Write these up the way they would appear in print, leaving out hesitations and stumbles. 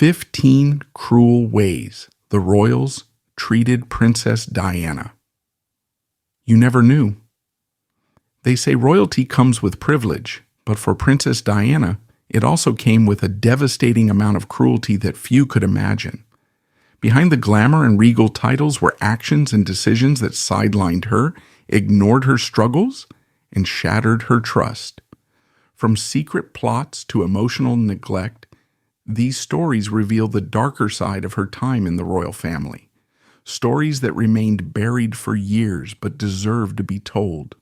15 Cruel Ways the Royals Treated Princess Diana. You never knew. They say royalty comes with privilege, but for Princess Diana, it also came with a devastating amount of cruelty that few could imagine. Behind the glamour and regal titles were actions and decisions that sidelined her, ignored her struggles, and shattered her trust. From secret plots to emotional neglect, these stories reveal the darker side of her time in the royal family. Stories that remained buried for years but deserve to be told.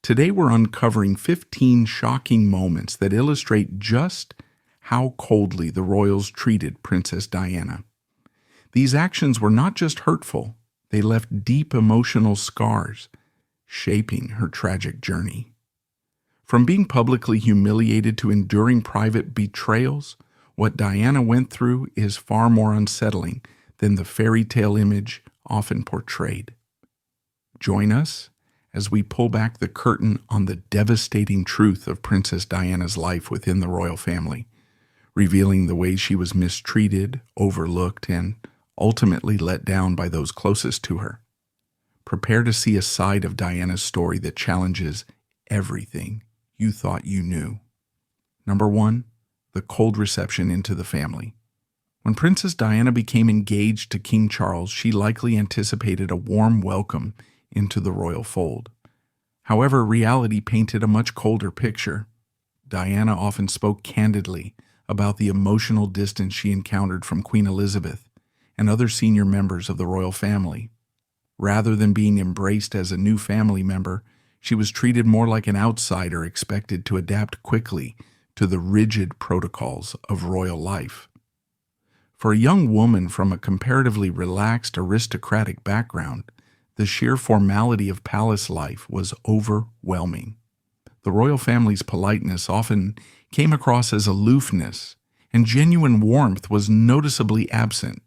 Today we're uncovering 15 shocking moments that illustrate just how coldly the royals treated Princess Diana. These actions were not just hurtful, they left deep emotional scars, shaping her tragic journey. From being publicly humiliated to enduring private betrayals, what Diana went through is far more unsettling than the fairy tale image often portrayed. Join us as we pull back the curtain on the devastating truth of Princess Diana's life within the royal family, revealing the ways she was mistreated, overlooked, and ultimately let down by those closest to her. Prepare to see a side of Diana's story that challenges everything you thought you knew. Number 1, the cold reception into the family. When Princess Diana became engaged to King Charles, she likely anticipated a warm welcome into the royal fold. However, reality painted a much colder picture. Diana often spoke candidly about the emotional distance she encountered from Queen Elizabeth and other senior members of the royal family. Rather than being embraced as a new family member, she was treated more like an outsider expected to adapt quickly to the rigid protocols of royal life. For a young woman from a comparatively relaxed aristocratic background, the sheer formality of palace life was overwhelming. The royal family's politeness often came across as aloofness, and genuine warmth was noticeably absent.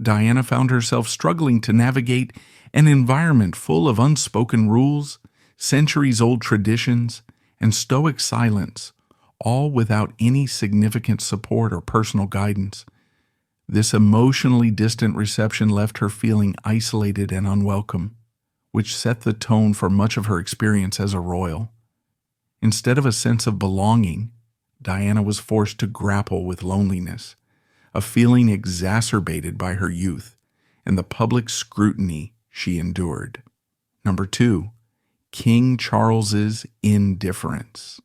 Diana found herself struggling to navigate an environment full of unspoken rules, centuries-old traditions, and stoic silence, all without any significant support or personal guidance. This emotionally distant reception left her feeling isolated and unwelcome, which set the tone for much of her experience as a royal. Instead of a sense of belonging, Diana was forced to grapple with loneliness, a feeling exacerbated by her youth and the public scrutiny she endured. Number 2, King Charles's indifference.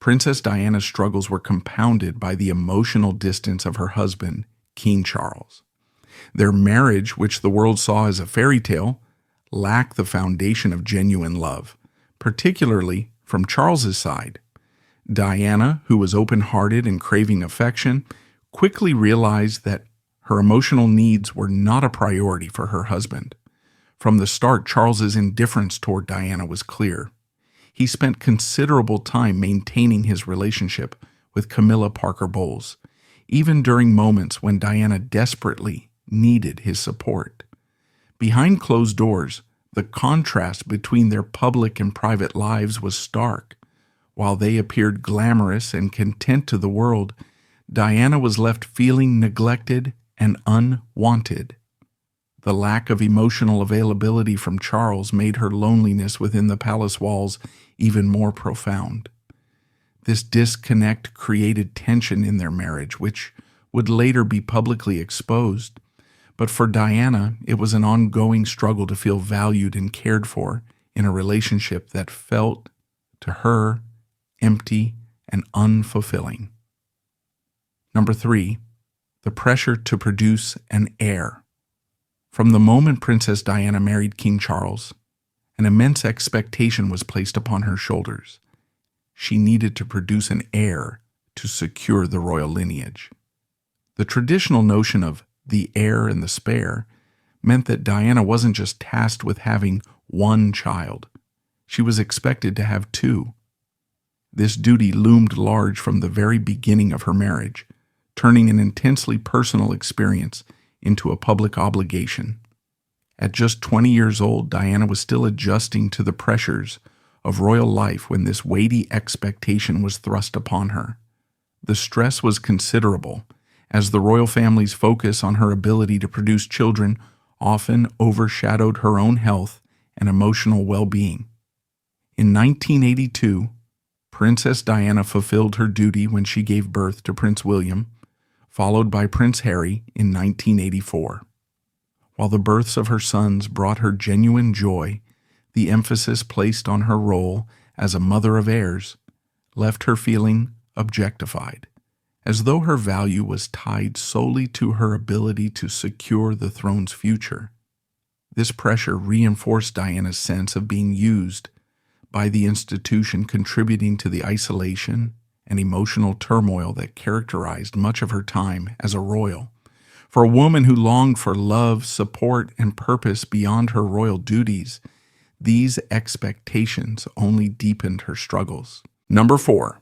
Princess Diana's struggles were compounded by the emotional distance of her husband, King Charles. Their marriage, which the world saw as a fairy tale, lacked the foundation of genuine love, particularly from Charles's side. Diana, who was open-hearted and craving affection, quickly realized that her emotional needs were not a priority for her husband. From the start, Charles's indifference toward Diana was clear. He spent considerable time maintaining his relationship with Camilla Parker Bowles, even during moments when Diana desperately needed his support. Behind closed doors, the contrast between their public and private lives was stark. While they appeared glamorous and content to the world, Diana was left feeling neglected and unwanted. The lack of emotional availability from Charles made her loneliness within the palace walls even more profound. This disconnect created tension in their marriage, which would later be publicly exposed. But for Diana, it was an ongoing struggle to feel valued and cared for in a relationship that felt, to her, empty and unfulfilling. Number 3, the pressure to produce an heir. From the moment Princess Diana married King Charles, an immense expectation was placed upon her shoulders. She needed to produce an heir to secure the royal lineage. The traditional notion of the heir and the spare meant that Diana wasn't just tasked with having one child. She was expected to have 2. This duty loomed large from the very beginning of her marriage, turning an intensely personal experience into a public obligation. At just 20 years old, Diana was still adjusting to the pressures of royal life when this weighty expectation was thrust upon her. The stress was considerable, as the royal family's focus on her ability to produce children often overshadowed her own health and emotional well-being. In 1982, Princess Diana fulfilled her duty when she gave birth to Prince William, followed by Prince Harry in 1984. While the births of her sons brought her genuine joy, the emphasis placed on her role as a mother of heirs left her feeling objectified, as though her value was tied solely to her ability to secure the throne's future. This pressure reinforced Diana's sense of being used by the institution, contributing to the isolation and emotional turmoil that characterized much of her time as a royal. For a woman who longed for love, support, and purpose beyond her royal duties, these expectations only deepened her struggles. Number 4,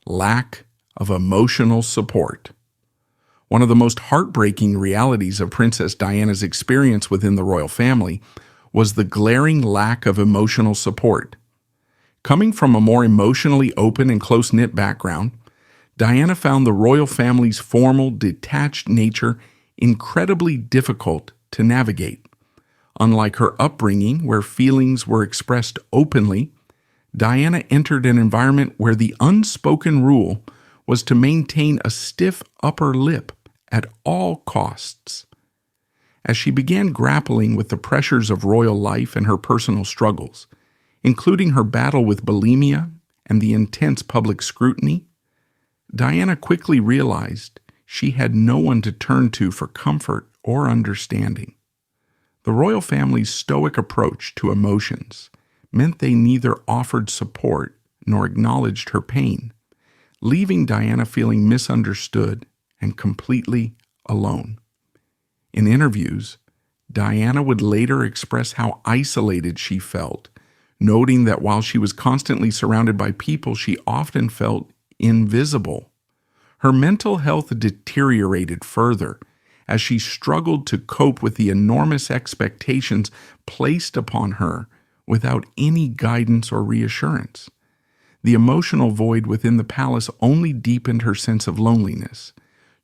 lack of emotional support. One of the most heartbreaking realities of Princess Diana's experience within the royal family was the glaring lack of emotional support. Coming from a more emotionally open and close-knit background, Diana found the royal family's formal, detached nature incredibly difficult to navigate. Unlike her upbringing, where feelings were expressed openly, Diana entered an environment where the unspoken rule was to maintain a stiff upper lip at all costs. As she began grappling with the pressures of royal life and her personal struggles, including her battle with bulimia and the intense public scrutiny, Diana quickly realized she had no one to turn to for comfort or understanding. The royal family's stoic approach to emotions meant they neither offered support nor acknowledged her pain, leaving Diana feeling misunderstood and completely alone. In interviews, Diana would later express how isolated she felt, noting that while she was constantly surrounded by people, she often felt invisible. Her mental health deteriorated further as she struggled to cope with the enormous expectations placed upon her without any guidance or reassurance. The emotional void within the palace only deepened her sense of loneliness,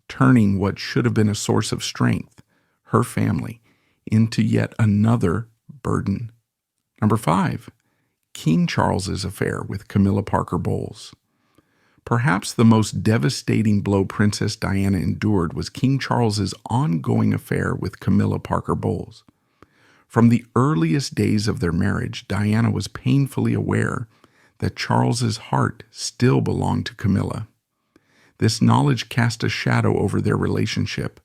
turning what should have been a source of strength, her family, into yet another burden. Number 5, King Charles's affair with Camilla Parker Bowles. Perhaps the most devastating blow Princess Diana endured was King Charles's ongoing affair with Camilla Parker Bowles. From the earliest days of their marriage, Diana was painfully aware that Charles's heart still belonged to Camilla. This knowledge cast a shadow over their relationship,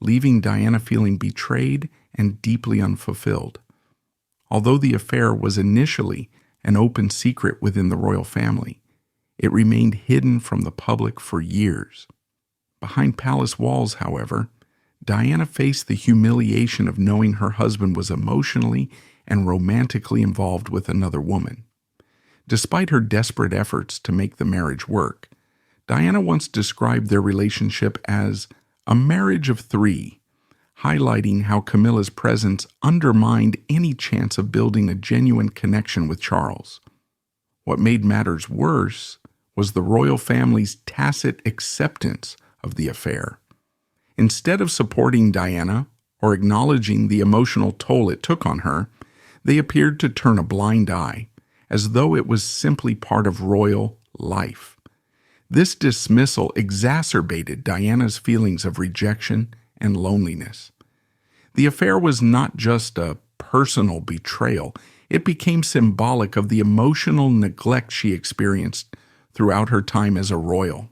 leaving Diana feeling betrayed and deeply unfulfilled. Although the affair was initially an open secret within the royal family, it remained hidden from the public for years. Behind palace walls, however, Diana faced the humiliation of knowing her husband was emotionally and romantically involved with another woman. Despite her desperate efforts to make the marriage work, Diana once described their relationship as a marriage of 3, highlighting how Camilla's presence undermined any chance of building a genuine connection with Charles. What made matters worse was the royal family's tacit acceptance of the affair. Instead of supporting Diana or acknowledging the emotional toll it took on her, they appeared to turn a blind eye, as though it was simply part of royal life. This dismissal exacerbated Diana's feelings of rejection and loneliness. The affair was not just a personal betrayal, it became symbolic of the emotional neglect she experienced throughout her time as a royal.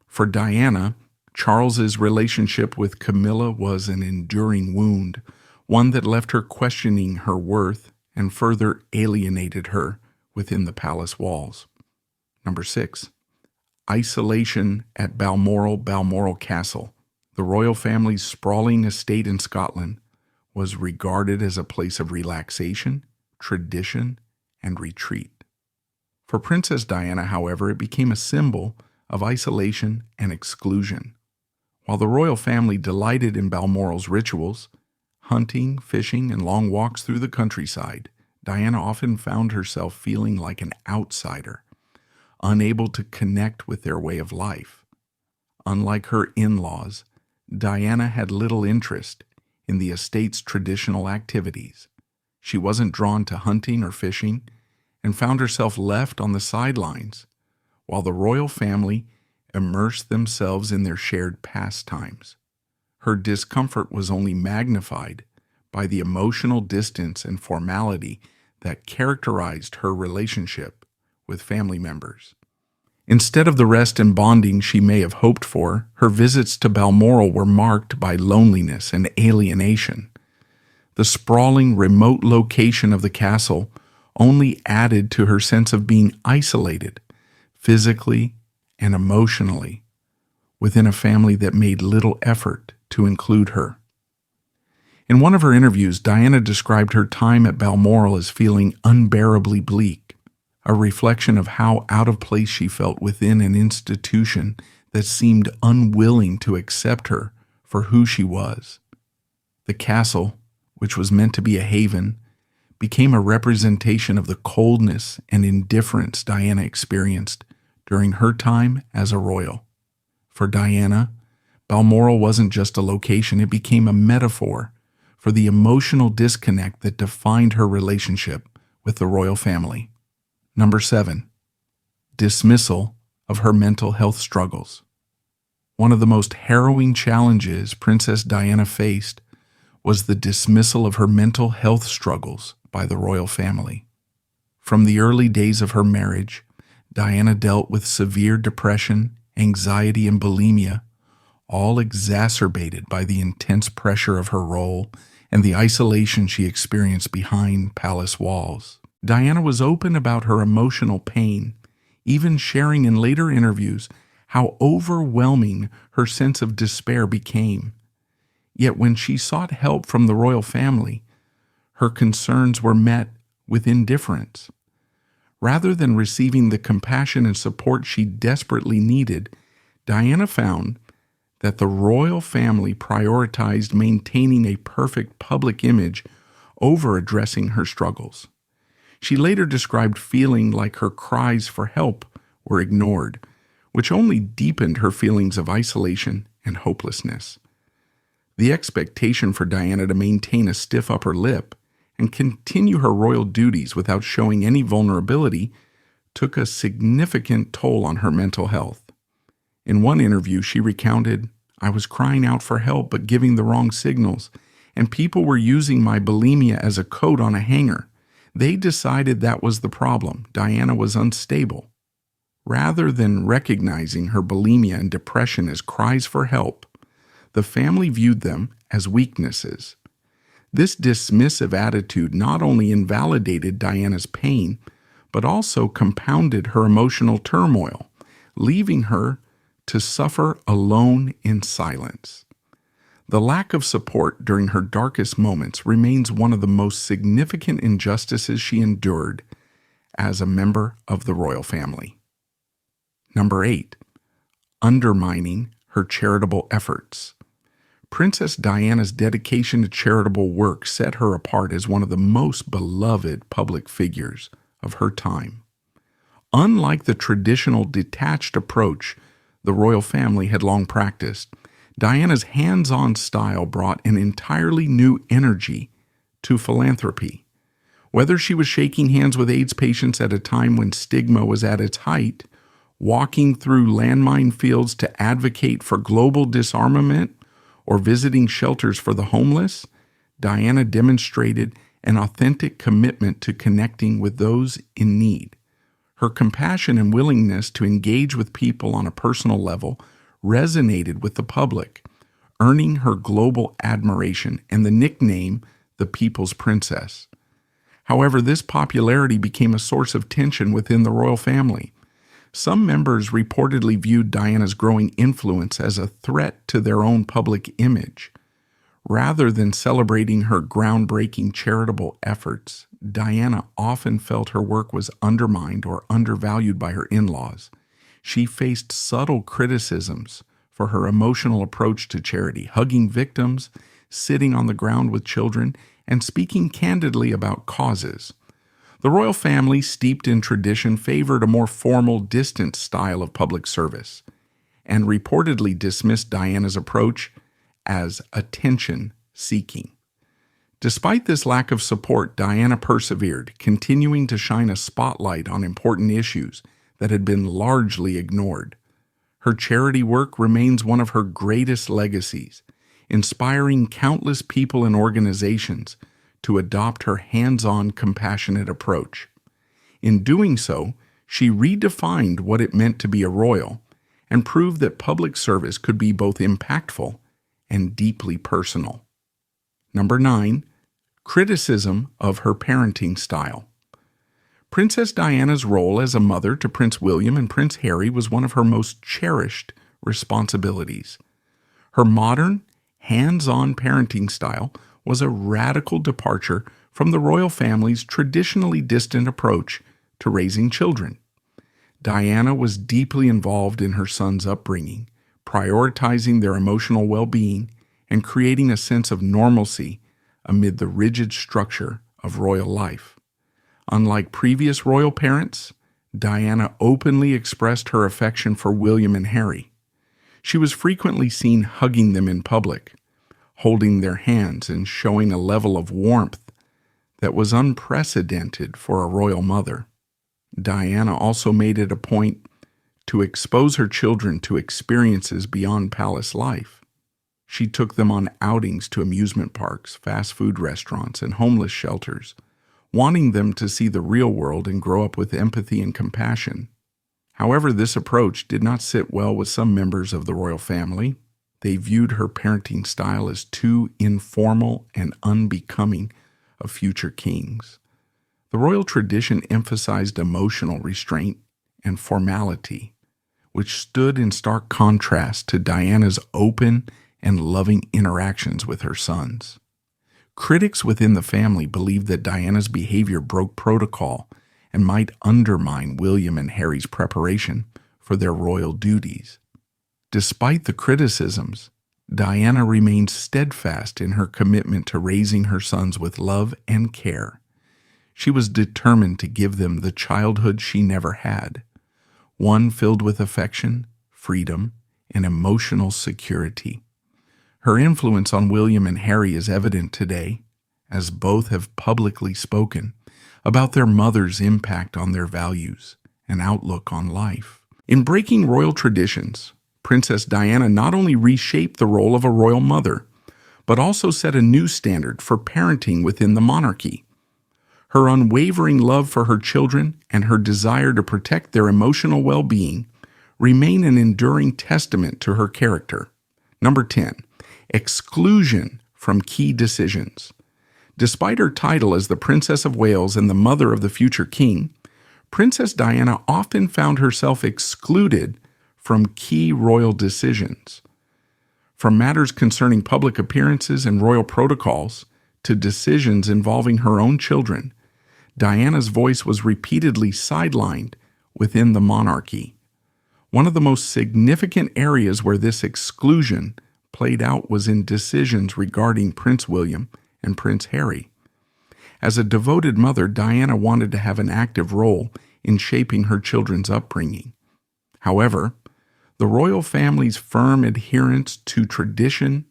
For Diana, Charles's relationship with Camilla was an enduring wound, one that left her questioning her worth and further alienated her within the palace walls. Number 6, isolation at Balmoral Castle. The royal family's sprawling estate in Scotland was regarded as a place of relaxation, tradition, and retreat. For Princess Diana, however, it became a symbol of isolation and exclusion. While the royal family delighted in Balmoral's rituals, hunting, fishing, and long walks through the countryside, Diana often found herself feeling like an outsider, unable to connect with their way of life. Unlike her in-laws, Diana had little interest in the estate's traditional activities. She wasn't drawn to hunting or fishing and found herself left on the sidelines while the royal family immersed themselves in their shared pastimes. Her discomfort was only magnified by the emotional distance and formality that characterized her relationship with family members. Instead of the rest and bonding she may have hoped for, her visits to Balmoral were marked by loneliness and alienation. The sprawling, remote location of the castle only added to her sense of being isolated, physically and emotionally, within a family that made little effort to include her. In one of her interviews, Diana described her time at Balmoral as feeling unbearably bleak, a reflection of how out of place she felt within an institution that seemed unwilling to accept her for who she was. The castle, which was meant to be a haven, became a representation of the coldness and indifference Diana experienced during her time as a royal. For Diana, Balmoral wasn't just a location, it became a metaphor for the emotional disconnect that defined her relationship with the royal family. Number 7, dismissal of her mental health struggles. One of the most harrowing challenges Princess Diana faced was the dismissal of her mental health struggles by the royal family. From the early days of her marriage, Diana dealt with severe depression, anxiety, and bulimia, all exacerbated by the intense pressure of her role and the isolation she experienced behind palace walls. Diana was open about her emotional pain, even sharing in later interviews how overwhelming her sense of despair became. Yet when she sought help from the royal family, her concerns were met with indifference. Rather than receiving the compassion and support she desperately needed, Diana found that the royal family prioritized maintaining a perfect public image over addressing her struggles. She later described feeling like her cries for help were ignored, which only deepened her feelings of isolation and hopelessness. The expectation for Diana to maintain a stiff upper lip and continue her royal duties without showing any vulnerability took a significant toll on her mental health. In one interview, she recounted, "I was crying out for help but giving the wrong signals, and people were using my bulimia as a coat on a hanger. They decided that was the problem. Diana was unstable." Rather than recognizing her bulimia and depression as cries for help, the family viewed them as weaknesses. This dismissive attitude not only invalidated Diana's pain, but also compounded her emotional turmoil, leaving her to suffer alone in silence. The lack of support during her darkest moments remains one of the most significant injustices she endured as a member of the royal family. Number 8, undermining her charitable efforts. Princess Diana's dedication to charitable work set her apart as one of the most beloved public figures of her time. Unlike the traditional detached approach the royal family had long practiced, Diana's hands-on style brought an entirely new energy to philanthropy. Whether she was shaking hands with AIDS patients at a time when stigma was at its height, walking through landmine fields to advocate for global disarmament, or visiting shelters for the homeless, Diana demonstrated an authentic commitment to connecting with those in need. Her compassion and willingness to engage with people on a personal level resonated with the public, earning her global admiration and the nickname the People's Princess. However, this popularity became a source of tension within the royal family. Some members reportedly viewed Diana's growing influence as a threat to their own public image. Rather than celebrating her groundbreaking charitable efforts, Diana often felt her work was undermined or undervalued by her in-laws. She faced subtle criticisms for her emotional approach to charity, hugging victims, sitting on the ground with children, and speaking candidly about causes. The royal family, steeped in tradition, favored a more formal, distant style of public service, and reportedly dismissed Diana's approach as attention-seeking. Despite this lack of support, Diana persevered, continuing to shine a spotlight on important issues that had been largely ignored. Her charity work remains one of her greatest legacies, inspiring countless people and organizations to adopt her hands-on, compassionate approach. In doing so, she redefined what it meant to be a royal and proved that public service could be both impactful and deeply personal. Number 9. Criticism of her parenting style. Princess Diana's role as a mother to Prince William and Prince Harry was one of her most cherished responsibilities. Her modern, hands-on parenting style was a radical departure from the royal family's traditionally distant approach to raising children. Diana was deeply involved in her sons' upbringing, prioritizing their emotional well-being and creating a sense of normalcy amid the rigid structure of royal life. Unlike previous royal parents, Diana openly expressed her affection for William and Harry. She was frequently seen hugging them in public, holding their hands and showing a level of warmth that was unprecedented for a royal mother. Diana also made it a point to expose her children to experiences beyond palace life. She took them on outings to amusement parks, fast food restaurants, and homeless shelters, wanting them to see the real world and grow up with empathy and compassion. However, this approach did not sit well with some members of the royal family. They viewed her parenting style as too informal and unbecoming of future kings. The royal tradition emphasized emotional restraint and formality, which stood in stark contrast to Diana's open and loving interactions with her sons. Critics within the family believed that Diana's behavior broke protocol and might undermine William and Harry's preparation for their royal duties. Despite the criticisms, Diana remained steadfast in her commitment to raising her sons with love and care. She was determined to give them the childhood she never had, one filled with affection, freedom, and emotional security. Her influence on William and Harry is evident today, as both have publicly spoken about their mother's impact on their values and outlook on life. In breaking royal traditions, Princess Diana not only reshaped the role of a royal mother, but also set a new standard for parenting within the monarchy. Her unwavering love for her children and her desire to protect their emotional well-being remain an enduring testament to her character. Number 10. Exclusion from key decisions. Despite her title as the Princess of Wales and the mother of the future king, Princess Diana often found herself excluded from key royal decisions. From matters concerning public appearances and royal protocols to decisions involving her own children, Diana's voice was repeatedly sidelined within the monarchy. One of the most significant areas where this exclusion played out was in decisions regarding Prince William and Prince Harry. As a devoted mother, Diana wanted to have an active role in shaping her children's upbringing. However, the royal family's firm adherence to tradition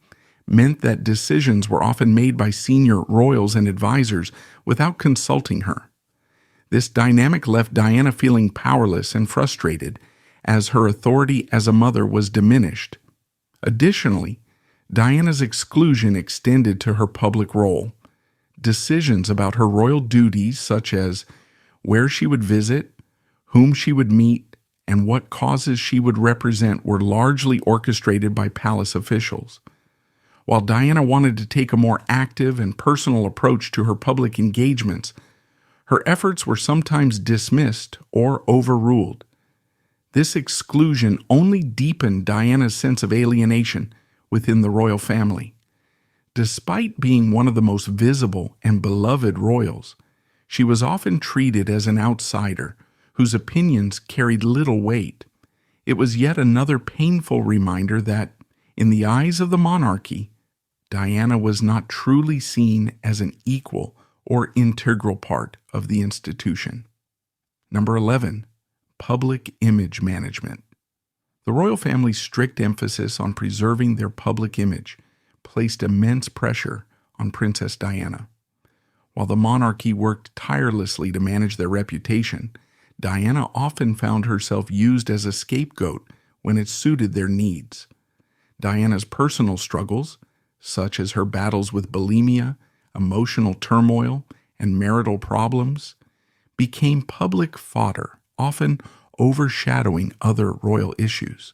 meant that decisions were often made by senior royals and advisors without consulting her. This dynamic left Diana feeling powerless and frustrated as her authority as a mother was diminished. Additionally, Diana's exclusion extended to her public role. Decisions about her royal duties, such as where she would visit, whom she would meet, and what causes she would represent, were largely orchestrated by palace officials. While Diana wanted to take a more active and personal approach to her public engagements, her efforts were sometimes dismissed or overruled. This exclusion only deepened Diana's sense of alienation within the royal family. Despite being one of the most visible and beloved royals, she was often treated as an outsider whose opinions carried little weight. It was yet another painful reminder that, in the eyes of the monarchy, Diana was not truly seen as an equal or integral part of the institution. Number 11. Public image management. The royal family's strict emphasis on preserving their public image placed immense pressure on Princess Diana. While the monarchy worked tirelessly to manage their reputation, Diana often found herself used as a scapegoat when it suited their needs. Diana's personal struggles, such as her battles with bulimia, emotional turmoil, and marital problems, became public fodder, often overshadowing other royal issues.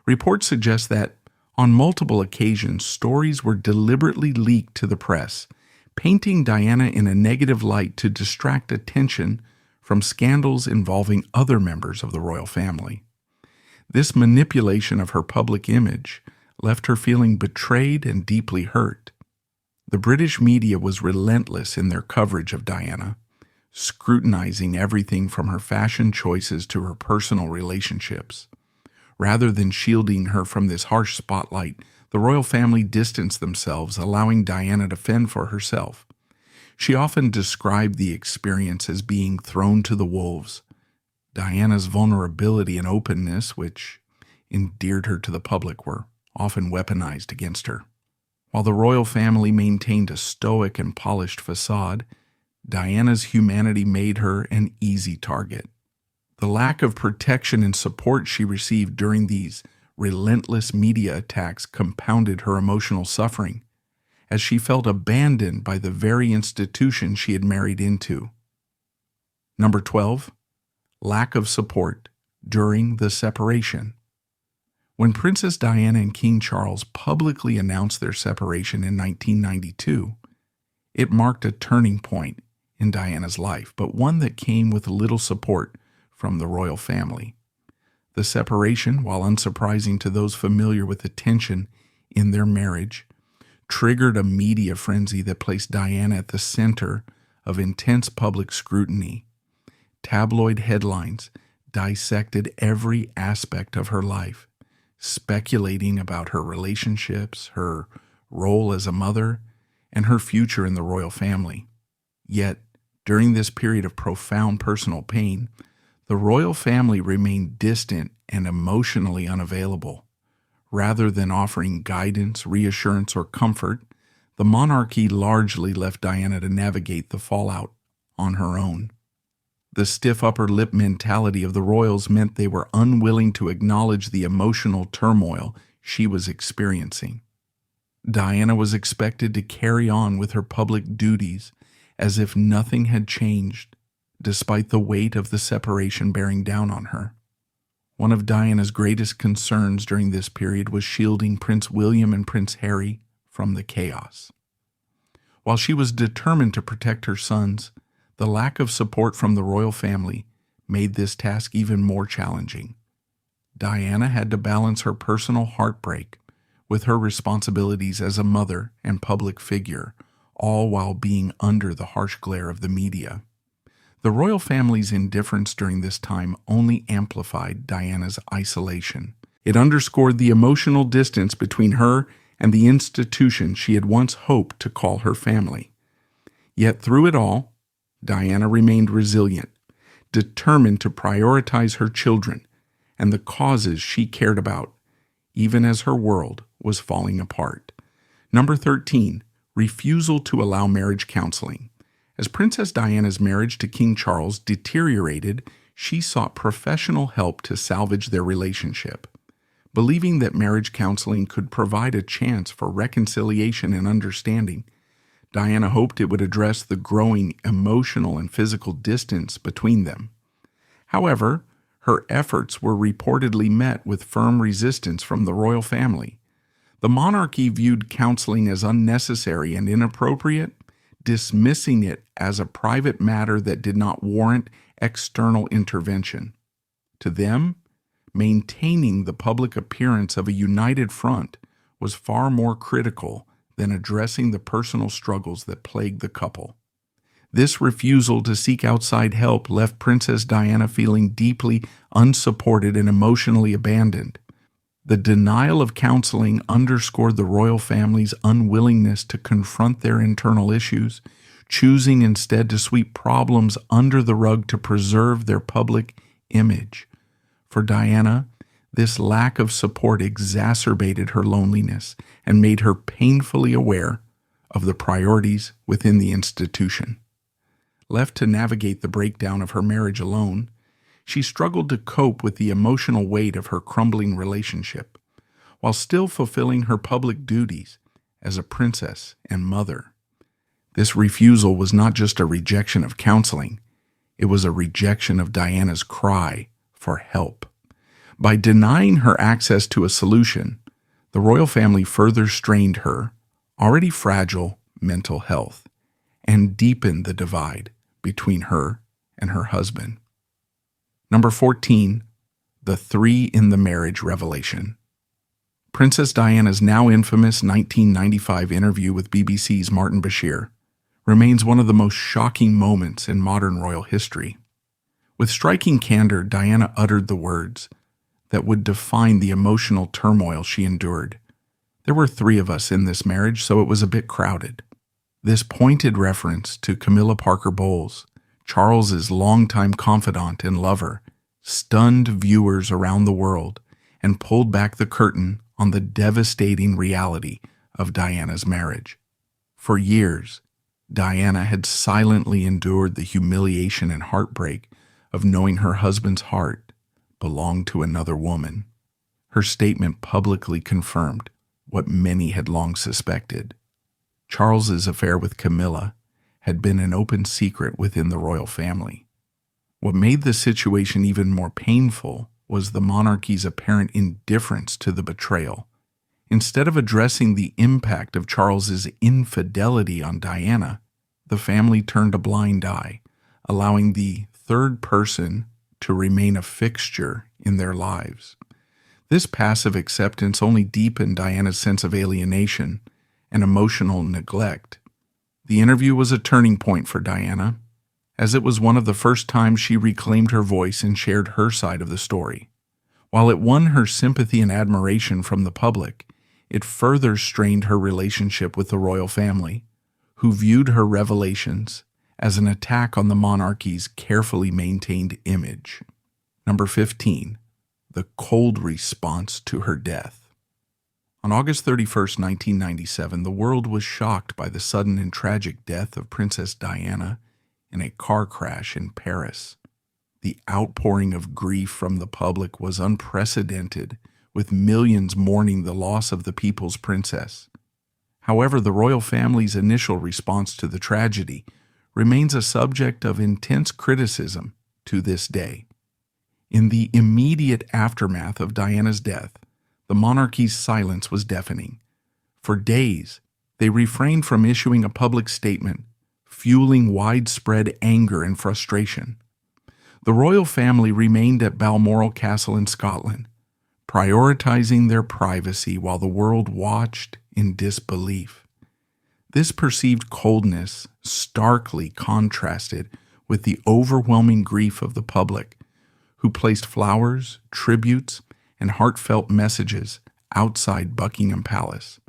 Reports suggest that, on multiple occasions, stories were deliberately leaked to the press, painting Diana in a negative light to distract attention from scandals involving other members of the royal family. This manipulation of her public image left her feeling betrayed and deeply hurt. The British media was relentless in their coverage of Diana, scrutinizing everything from her fashion choices to her personal relationships. Rather than shielding her from this harsh spotlight, the royal family distanced themselves, allowing Diana to fend for herself. She often described the experience as being thrown to the wolves. Diana's vulnerability and openness, which endeared her to the public, were often weaponized against her. While the royal family maintained a stoic and polished facade, Diana's humanity made her an easy target. The lack of protection and support she received during these relentless media attacks compounded her emotional suffering, as she felt abandoned by the very institution she had married into. Number 12. Lack of support during the separation. When Princess Diana and King Charles publicly announced their separation in 1992, it marked a turning point in Diana's life, but one that came with little support from the royal family. The separation, while unsurprising to those familiar with the tension in their marriage, triggered a media frenzy that placed Diana at the center of intense public scrutiny. Tabloid headlines dissected every aspect of her life, speculating about her relationships, her role as a mother, and her future in the royal family. Yet, during this period of profound personal pain, the royal family remained distant and emotionally unavailable. Rather than offering guidance, reassurance, or comfort, the monarchy largely left Diana to navigate the fallout on her own. The stiff upper lip mentality of the royals meant they were unwilling to acknowledge the emotional turmoil she was experiencing. Diana was expected to carry on with her public duties as if nothing had changed, despite the weight of the separation bearing down on her. One of Diana's greatest concerns during this period was shielding Prince William and Prince Harry from the chaos. While she was determined to protect her sons, the lack of support from the royal family made this task even more challenging. Diana had to balance her personal heartbreak with her responsibilities as a mother and public figure, all while being under the harsh glare of the media. The royal family's indifference during this time only amplified Diana's isolation. It underscored the emotional distance between her and the institution she had once hoped to call her family. Yet through it all, Diana remained resilient, determined to prioritize her children and the causes she cared about, even as her world was falling apart. Number 13, refusal to allow marriage counseling. As Princess Diana's marriage to King Charles deteriorated, she sought professional help to salvage their relationship. Believing that marriage counseling could provide a chance for reconciliation and understanding, Diana hoped it would address the growing emotional and physical distance between them. However, her efforts were reportedly met with firm resistance from the royal family. The monarchy viewed counseling as unnecessary and inappropriate, dismissing it as a private matter that did not warrant external intervention. To them, maintaining the public appearance of a united front was far more critical than addressing the personal struggles that plagued the couple. This refusal to seek outside help left Princess Diana feeling deeply unsupported and emotionally abandoned. The denial of counseling underscored the royal family's unwillingness to confront their internal issues, choosing instead to sweep problems under the rug to preserve their public image. For Diana, This lack of support exacerbated her loneliness and made her painfully aware of the priorities within the institution. Left to navigate the breakdown of her marriage alone, she struggled to cope with the emotional weight of her crumbling relationship, while still fulfilling her public duties as a princess and mother. This refusal was not just a rejection of counseling, it was a rejection of Diana's cry for help. By denying her access to a solution, the royal family further strained her already fragile mental health and deepened the divide between her and her husband. Number 14, the three in the marriage revelation. Princess Diana's now infamous 1995 interview with BBC's Martin Bashir remains one of the most shocking moments in modern royal history. With striking candor, Diana uttered the words that would define the emotional turmoil she endured. There were three of us in this marriage, so it was a bit crowded. This pointed reference to Camilla Parker Bowles, Charles's longtime confidant and lover, stunned viewers around the world and pulled back the curtain on the devastating reality of Diana's marriage. For years, Diana had silently endured the humiliation and heartbreak of knowing her husband's heart belonged to another woman. Her statement publicly confirmed what many had long suspected. Charles's affair with Camilla had been an open secret within the royal family. What made the situation even more painful was the monarchy's apparent indifference to the betrayal. Instead of addressing the impact of Charles's infidelity on Diana, the family turned a blind eye, allowing the third person to remain a fixture in their lives. This passive acceptance only deepened Diana's sense of alienation and emotional neglect. The interview was a turning point for Diana, as it was one of the first times she reclaimed her voice and shared her side of the story. While it won her sympathy and admiration from the public, it further strained her relationship with the royal family, who viewed her revelations as an attack on the monarchy's carefully maintained image. Number 15. The cold response to her death. On August 31st, 1997, the world was shocked by the sudden and tragic death of Princess Diana in a car crash in Paris. The outpouring of grief from the public was unprecedented, with millions mourning the loss of the people's princess. However, the royal family's initial response to the tragedy remains a subject of intense criticism to this day. In the immediate aftermath of Diana's death, the monarchy's silence was deafening. For days, they refrained from issuing a public statement, fueling widespread anger and frustration. The royal family remained at Balmoral Castle in Scotland, prioritizing their privacy while the world watched in disbelief. This perceived coldness starkly contrasted with the overwhelming grief of the public, who placed flowers, tributes, and heartfelt messages outside Buckingham Palace.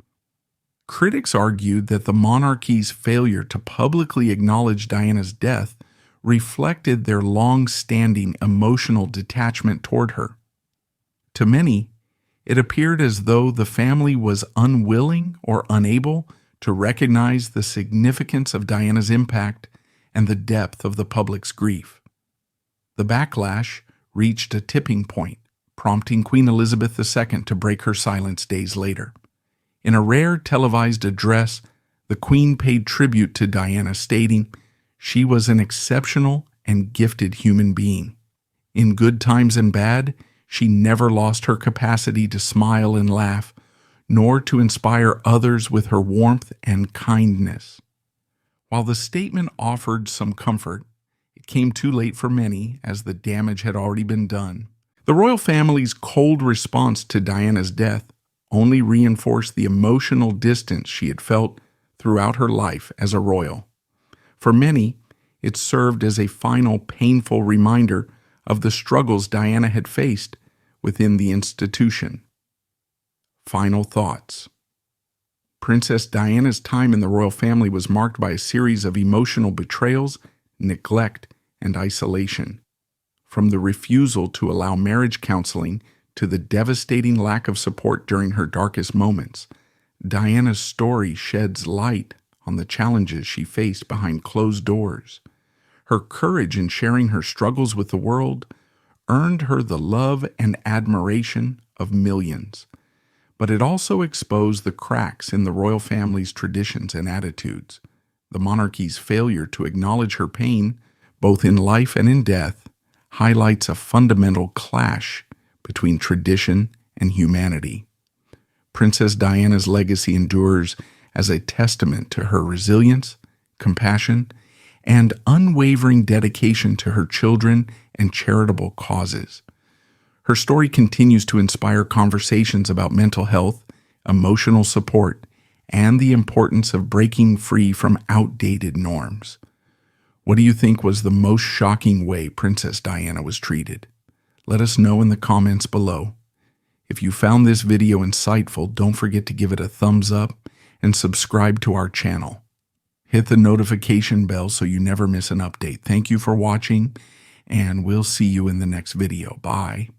Critics argued that the monarchy's failure to publicly acknowledge Diana's death reflected their long-standing emotional detachment toward her. To many, it appeared as though the family was unwilling or unable to recognize the significance of Diana's impact and the depth of the public's grief. The backlash reached a tipping point, prompting Queen Elizabeth II to break her silence days later. In a rare televised address, the Queen paid tribute to Diana, stating, "She was an exceptional and gifted human being. In good times and bad, she never lost her capacity to smile and laugh, nor to inspire others with her warmth and kindness." While the statement offered some comfort, it came too late for many, as the damage had already been done. The royal family's cold response to Diana's death only reinforced the emotional distance she had felt throughout her life as a royal. For many, it served as a final painful reminder of the struggles Diana had faced within the institution. Final thoughts. Princess Diana's time in the royal family was marked by a series of emotional betrayals, neglect, and isolation. From the refusal to allow marriage counseling to the devastating lack of support during her darkest moments, Diana's story sheds light on the challenges she faced behind closed doors. Her courage in sharing her struggles with the world earned her the love and admiration of millions. But it also exposed the cracks in the royal family's traditions and attitudes. The monarchy's failure to acknowledge her pain, both in life and in death, highlights a fundamental clash between tradition and humanity. Princess Diana's legacy endures as a testament to her resilience, compassion, and unwavering dedication to her children and charitable causes. Her story continues to inspire conversations about mental health, emotional support, and the importance of breaking free from outdated norms. What do you think was the most shocking way Princess Diana was treated? Let us know in the comments below. If you found this video insightful, don't forget to give it a thumbs up and subscribe to our channel. Hit the notification bell so you never miss an update. Thank you for watching, and we'll see you in the next video. Bye.